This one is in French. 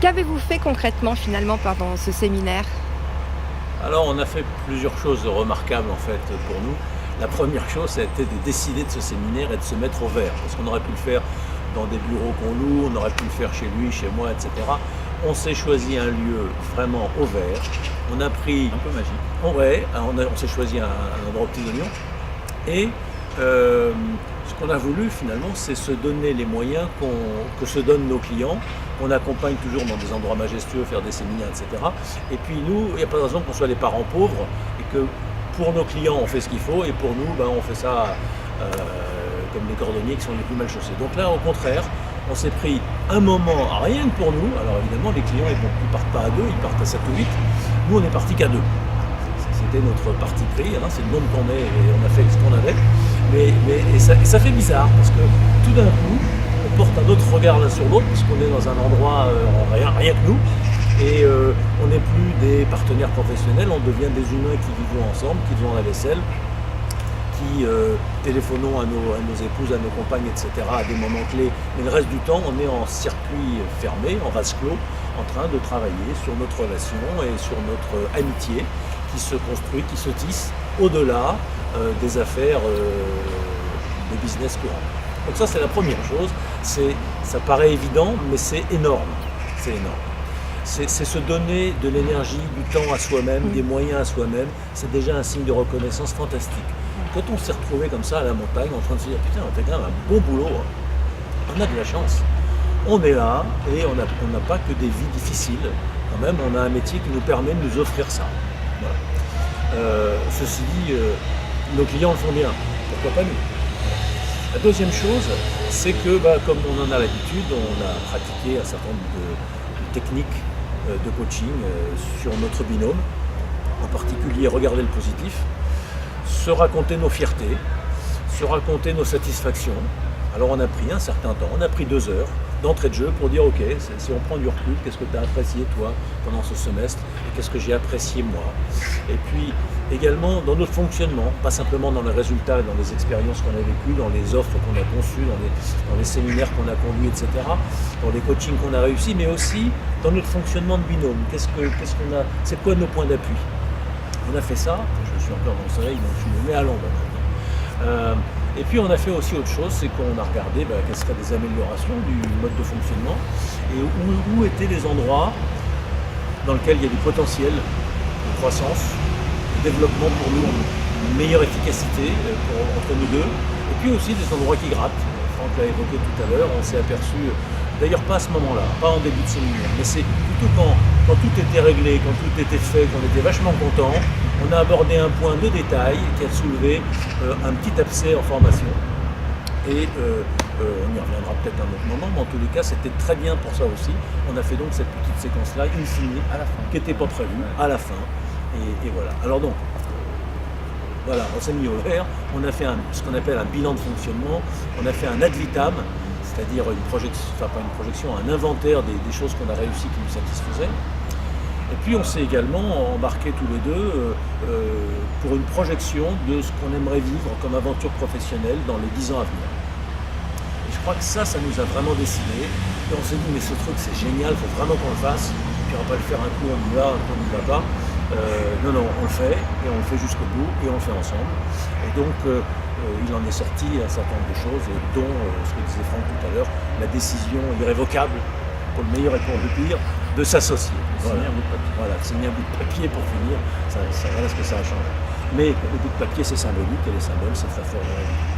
Qu'avez-vous fait concrètement finalement pendant ce séminaire? Alors on a fait plusieurs choses remarquables en fait pour nous. La première chose, ça a été de décider de ce séminaire et de se mettre au vert. Parce qu'on aurait pu le faire dans des bureaux qu'on loue, on aurait pu le faire chez lui, chez moi, etc. On s'est choisi un lieu vraiment au vert. On a pris... Un peu magique. Ouais, on s'est choisi un endroit aux petits oignons. Et ce qu'on a voulu finalement, c'est se donner les moyens que se donnent nos clients. On accompagne toujours dans des endroits majestueux, faire des séminaires, etc. Et puis nous, il n'y a pas de raison qu'on soit les parents pauvres et que pour nos clients, on fait ce qu'il faut et pour nous, on fait ça comme les cordonniers qui sont les plus mal chaussés. Donc là, au contraire, on s'est pris un moment, rien que pour nous. Alors évidemment, les clients, ils ne partent pas à deux, ils partent à 7 ou 8. Nous, on est partis qu'à 2. C'était notre parti pris, hein, c'est le nombre qu'on est et on a fait ce qu'on avait. Et ça fait bizarre parce que tout d'un coup, on porte un autre regard l'un sur l'autre parce qu'on est dans un endroit rien que nous. Et on n'est plus des partenaires professionnels, on devient des humains qui vivent ensemble, qui font la vaisselle, qui téléphonons à nos épouses, à nos compagnes, etc. à des moments clés. Mais le reste du temps, on est en circuit fermé, en vase clos, en train de travailler sur notre relation et sur notre amitié qui se construit, qui se tisse au-delà des affaires de business courant. Donc ça, c'est la première chose. Ça paraît évident, mais c'est énorme. C'est énorme. C'est se donner de l'énergie, du temps à soi-même, des moyens à soi-même. C'est déjà un signe de reconnaissance fantastique. Quand on s'est retrouvé comme ça à la montagne, en train de se dire putain, on fait quand même un bon boulot, on a de la chance. On est là et on n'a pas que des vies difficiles. Quand même, on a un métier qui nous permet de nous offrir ça. Voilà. Ceci dit, nos clients le font bien. Pourquoi pas nous? La deuxième chose, c'est que comme on en a l'habitude, on a pratiqué un certain nombre de techniques de coaching sur notre binôme, en particulier regarder le positif, se raconter nos fiertés, se raconter nos satisfactions. Alors on a pris un certain temps, on a pris 2 heures d'entrée de jeu pour dire ok, si on prend du recul, qu'est-ce que tu as apprécié toi pendant ce semestre et qu'est-ce que j'ai apprécié moi. Et puis également dans notre fonctionnement, pas simplement dans les résultats, dans les expériences qu'on a vécues, dans les offres qu'on a conçues, dans les séminaires qu'on a conduits, etc., dans les coachings qu'on a réussi, mais aussi dans notre fonctionnement de binôme. C'est quoi nos points d'appui? On a fait ça, je suis encore dans le soleil, donc je me mets à l'ombre maintenant. Et puis on a fait aussi autre chose, c'est qu'on a regardé quelles seraient des améliorations du mode de fonctionnement et où étaient les endroits dans lesquels il y a du potentiel de croissance, de développement pour nous, une meilleure efficacité entre nous deux, et puis aussi des endroits qui grattent. Franck l'a évoqué tout à l'heure, on s'est aperçu, d'ailleurs pas à ce moment-là, pas en début de séminaire, mais c'est plutôt quand tout était réglé, quand tout était fait, qu'on était vachement content. On a abordé un point de détail qui a soulevé un petit abcès en formation. Et on y reviendra peut-être à un autre moment, mais en tous les cas, c'était très bien pour ça aussi. On a fait donc cette petite séquence-là, in fine, à la fin, qui n'était pas prévue, à la fin. Et voilà. Alors donc, voilà, on s'est mis au vert, on a fait ce qu'on appelle un bilan de fonctionnement, on a fait un ad vitam, c'est-à-dire un inventaire des choses qu'on a réussi qui nous satisfaisaient. Et puis on s'est également embarqués tous les deux pour une projection de ce qu'on aimerait vivre comme aventure professionnelle dans les 10 ans à venir. Et je crois que ça nous a vraiment décidé. Et on s'est dit mais ce truc c'est génial, il faut vraiment qu'on le fasse. Puis on va pas le faire un coup, on y va, un coup on n'y va pas. Non, on le fait et on le fait jusqu'au bout et on le fait ensemble. Et donc il en est sorti un certain nombre de choses, dont ce que disait Franck tout à l'heure, la décision irrévocable, pour le meilleur et pour le pire, de s'associer. Voilà, signer un bout de papier pour finir, voilà ce que ça a changé. Mais le bout de papier c'est symbolique et les symboles c'est très fort dans la vie.